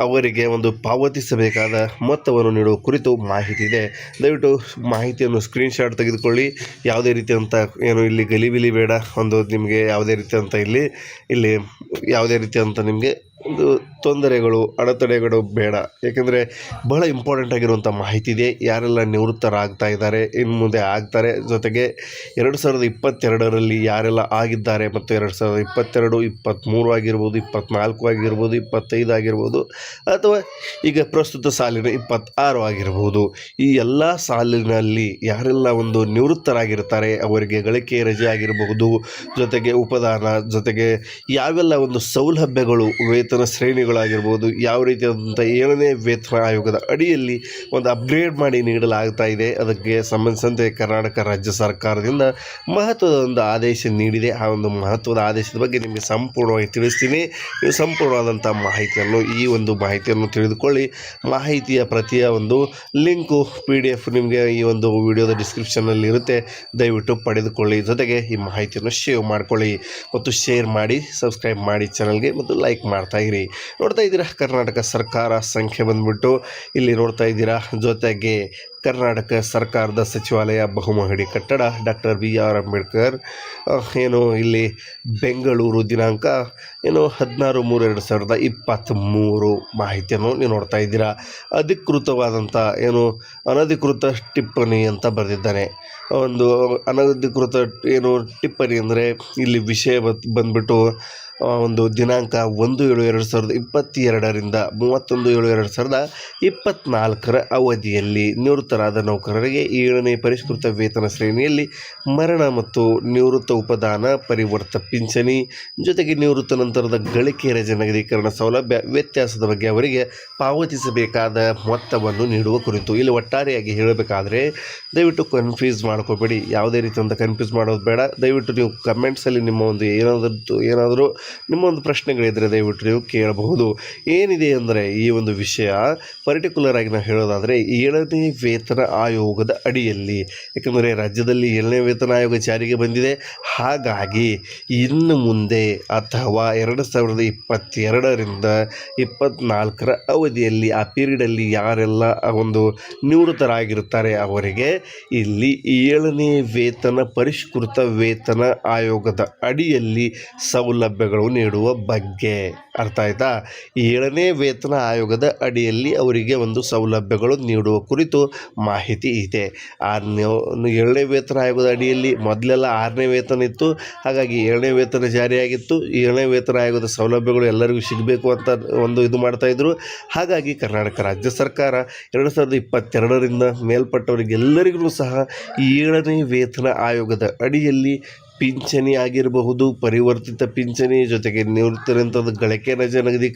ಅವರಿಗೆ ಒಂದು ಪಾವತಿಸಬೇಕಾದ ಮೊತ್ತವನ್ನು ನೀಡುವ ಕುರಿತು ಮಾಹಿತಿ ಇದೆ. ದಯವಿಟ್ಟು ಮಾಹಿತಿಯನ್ನು ಸ್ಕ್ರೀನ್ಶಾಟ್ ತೆಗೆದುಕೊಳ್ಳಿ. ಯಾವುದೇ ರೀತಿಯಂಥ ಇಲ್ಲಿ ಗಲಿಬಿಲಿ ಬೇಡ. ನಿಮಗೆ ಯಾವುದೇ ರೀತಿಯಂಥ ಇಲ್ಲಿ ಯಾವುದೇ ರೀತಿಯಂಥ ನಿಮಗೆ ಒಂದು ತೊಂದರೆಗಳು, ಅಡೆತಡೆಗಳು ಬೇಡ. ಏಕೆಂದರೆ ಬಹಳ ಇಂಪಾರ್ಟೆಂಟ್ ಆಗಿರುವಂಥ ಮಾಹಿತಿ ಇದೆ. ಯಾರೆಲ್ಲ ನಿವೃತ್ತರಾಗ್ತಾ ಇದ್ದಾರೆ, ಇನ್ನು ಮುಂದೆ ಆಗ್ತಾರೆ, ಜೊತೆಗೆ 2022ರಲ್ಲಿ ಯಾರೆಲ್ಲ ಆಗಿದ್ದಾರೆ ಮತ್ತು 2022, 23 ಆಗಿರ್ಬೋದು, 24 ಆಗಿರ್ಬೋದು, 25 ಆಗಿರ್ಬೋದು, ಅಥವಾ ಈಗ ಪ್ರಸ್ತುತ ಸಾಲಿನ 26 ಆಗಿರ್ಬೋದು, ಈ ಎಲ್ಲ ಸಾಲಿನಲ್ಲಿ ಯಾರೆಲ್ಲ ಒಂದು ನಿವೃತ್ತರಾಗಿರ್ತಾರೆ ಅವರಿಗೆ ಗಳಿಕೆ ರಜೆ ಆಗಿರಬಹುದು, ಜೊತೆಗೆ ಉಪದಾನ, ಜೊತೆಗೆ ಯಾವೆಲ್ಲ ಒಂದು ಸೌಲಭ್ಯಗಳು ವೇತನ ಶ್ರೇಣಿಗಳಾಗಿರ್ಬೋದು, ಯಾವ ರೀತಿಯಾದಂಥ 7ನೇ ವೇತನ ಆಯೋಗದ ಅಡಿಯಲ್ಲಿ ಒಂದು ಅಪ್ಗ್ರೇಡ್ ಮಾಡಿ ನೀಡಲಾಗ್ತಾ ಇದೆ. ಅದಕ್ಕೆ ಸಂಬಂಧಿಸಿದಂತೆ ಕರ್ನಾಟಕ ರಾಜ್ಯ ಸರ್ಕಾರದಿಂದ ಮಹತ್ವದ ಒಂದು ಆದೇಶ ನೀಡಿದೆ. ಆ ಒಂದು ಮಹತ್ವದ ಆದೇಶದ ಬಗ್ಗೆ ನಿಮಗೆ ಸಂಪೂರ್ಣವಾಗಿ ತಿಳಿಸ್ತೀನಿ. ನೀವು ಸಂಪೂರ್ಣವಾದಂಥ ಮಾಹಿತಿಯನ್ನು ತಿಳಿದುಕೊಳ್ಳಿ. ಮಾಹಿತಿಯ ಪ್ರತಿಯ ಒಂದು ಲಿಂಕು PDF ನಿಮಗೆ ಈ ಒಂದು ವಿಡಿಯೋದ ಡಿಸ್ಕ್ರಿಪ್ಷನ್ನಲ್ಲಿ ಇರುತ್ತೆ. ದಯವಿಟ್ಟು ಪಡೆದುಕೊಳ್ಳಿ. ಜೊತೆಗೆ ಈ ಮಾಹಿತಿಯನ್ನು ಸೇವ್ ಮಾಡ್ಕೊಳ್ಳಿ ಮತ್ತು ಶೇರ್ ಮಾಡಿ, ಸಬ್ಸ್ಕ್ರೈಬ್ ಮಾಡಿ ಚಾನಲ್ಗೆ ಮತ್ತು ಲೈಕ್ ಮಾಡ್ತಾ ಇರಿ. ನೋಡ್ತಾ ಇದ್ದೀರಾ ಕರ್ನಾಟಕ ಸರ್ಕಾರ ಸಂಖ್ಯೆ ಬಂದ್ಬಿಟ್ಟು ಇಲ್ಲಿ ನೋಡ್ತಾ ಇದ್ದೀರಾ. ಜೊತೆಗೆ ಕರ್ನಾಟಕ ಸರ್ಕಾರದ ಸಚಿವಾಲಯ ಬಹುಮಹಡಿ ಕಟ್ಟಡ ಡಾಕ್ಟರ್ BR ಅಂಬೇಡ್ಕರ್ ಇಲ್ಲಿ ಬೆಂಗಳೂರು ದಿನಾಂಕ 16/3/2023 ಮಾಹಿತಿಯನ್ನು ನೀವು ನೋಡ್ತಾ ಇದ್ದೀರಾ. ಅಧಿಕೃತವಾದಂಥ ಅನಧಿಕೃತ ಟಿಪ್ಪಣಿ ಅಂತ ಬರೆದಿದ್ದಾನೆ. ಒಂದು ಅನಧಿಕೃತ ಟಿಪ್ಪಣಿ ಅಂದರೆ ಇಲ್ಲಿ ವಿಷಯ ಬಂದ್ಬಿಟ್ಟು ಒಂದು ದಿನಾಂಕ 1/7/2022ರಿಂದ 31/7/2024 ಅವಧಿಯಲ್ಲಿ ನಿವೃತ್ತ ನಿವೃತ್ತರಾದ ನೌಕರರಿಗೆ 7ನೇ ಪರಿಷ್ಕೃತ ವೇತನ ಶ್ರೇಣಿಯಲ್ಲಿ ಮರಣ ಮತ್ತು ನಿವೃತ್ತ ಉಪದಾನ ಪರಿವರ್ತ ಪಿಂಚಣಿ ಜೊತೆಗೆ ನಿವೃತ್ತ ನಂತರದ ಗಳಿಕೆ ರಜೆ ನಗದೀಕರಣ ಸೌಲಭ್ಯ ವ್ಯತ್ಯಾಸದ ಬಗ್ಗೆ ಅವರಿಗೆ ಪಾವತಿಸಬೇಕಾದ ಮೊತ್ತವನ್ನು ನೀಡುವ ಕುರಿತು. ಇಲ್ಲಿ ಒಟ್ಟಾರೆಯಾಗಿ ಹೇಳಬೇಕಾದ್ರೆ ದಯವಿಟ್ಟು ಕನ್ಫ್ಯೂಸ್ ಮಾಡ್ಕೋಬೇಡಿ, ಯಾವುದೇ ರೀತಿಯಿಂದ ಕನ್ಫ್ಯೂಸ್ ಮಾಡೋದು ಬೇಡ. ದಯವಿಟ್ಟು ನೀವು ಕಮೆಂಟ್ಸಲ್ಲಿ ನಿಮ್ಮ ಒಂದು ಏನಾದರೂ ನಿಮ್ಮ ಒಂದು ಪ್ರಶ್ನೆಗಳಿದ್ದರೆ ದಯವಿಟ್ಟು ನೀವು ಕೇಳಬಹುದು. ಏನಿದೆ ಅಂದರೆ ಈ ಒಂದು ವಿಷಯ ಪರ್ಟಿಕ್ಯುಲರ್ ಆಗಿ ನಾವು ಹೇಳೋದಾದರೆ 7ನೇ ವೇತನ ಆಯೋಗದ ಅಡಿಯಲ್ಲಿ, ಯಾಕಂದರೆ ರಾಜ್ಯದಲ್ಲಿ 7ನೇ ವೇತನ ಆಯೋಗ ಜಾರಿಗೆ ಬಂದಿದೆ. ಹಾಗಾಗಿ ಇನ್ನು ಮುಂದೆ ಅಥವಾ 2022ರಿಂದ 24ರ ಅವಧಿಯಲ್ಲಿ ಆ ಪೀರಿಯಡಲ್ಲಿ ಯಾರೆಲ್ಲ ಒಂದು ನಿವೃತ್ತರಾಗಿರುತ್ತಾರೆ ಅವರಿಗೆ ಇಲ್ಲಿ 7ನೇ ಪರಿಷ್ಕೃತ ವೇತನ ಆಯೋಗದ ಅಡಿಯಲ್ಲಿ ಸೌಲಭ್ಯಗಳು ನೀಡುವ ಬಗ್ಗೆ, ಅರ್ಥ ಆಯ್ತಾ? 7ನೇ ವೇತನ ಆಯೋಗದ ಅಡಿಯಲ್ಲಿ ಅವರಿಗೆ ಒಂದು ಸೌಲಭ್ಯಗಳು ನೀಡುವ ಕುರಿತು ಮಾಹಿತಿ ಇದೆ. 7ನೇ ವೇತನ ಆಯೋಗದ ಅಡಿಯಲ್ಲಿ ಮೊದಲೆಲ್ಲ 6ನೇ ವೇತನ ಇತ್ತು. ಹಾಗಾಗಿ 7ನೇ ವೇತನ ಜಾರಿಯಾಗಿತ್ತು. 7ನೇ ವೇತನ ಆಯೋಗದ ಸೌಲಭ್ಯಗಳು ಎಲ್ಲರಿಗೂ ಸಿಗಬೇಕು ಅಂತ ಒಂದು ಇದು ಮಾಡ್ತಾಯಿದ್ರು. ಹಾಗಾಗಿ ಕರ್ನಾಟಕ ರಾಜ್ಯ ಸರ್ಕಾರ 2022ರಿಂದ ಮೇಲ್ಪಟ್ಟವರಿಗೆಲ್ಲರಿಗೂ ಸಹ 7ನೇ ವೇತನ ಆಯೋಗದ ಅಡಿಯಲ್ಲಿ ಪಿಂಚಣಿ ಆಗಿರಬಹುದು, ಪರಿವರ್ತಿತ ಪಿಂಚಣಿ ಜೊತೆಗೆ ನಿವೃತ್ತ ನಂತರದ ಗಳಿಕೆ ರಜೆ ನಗದೀಕರಣ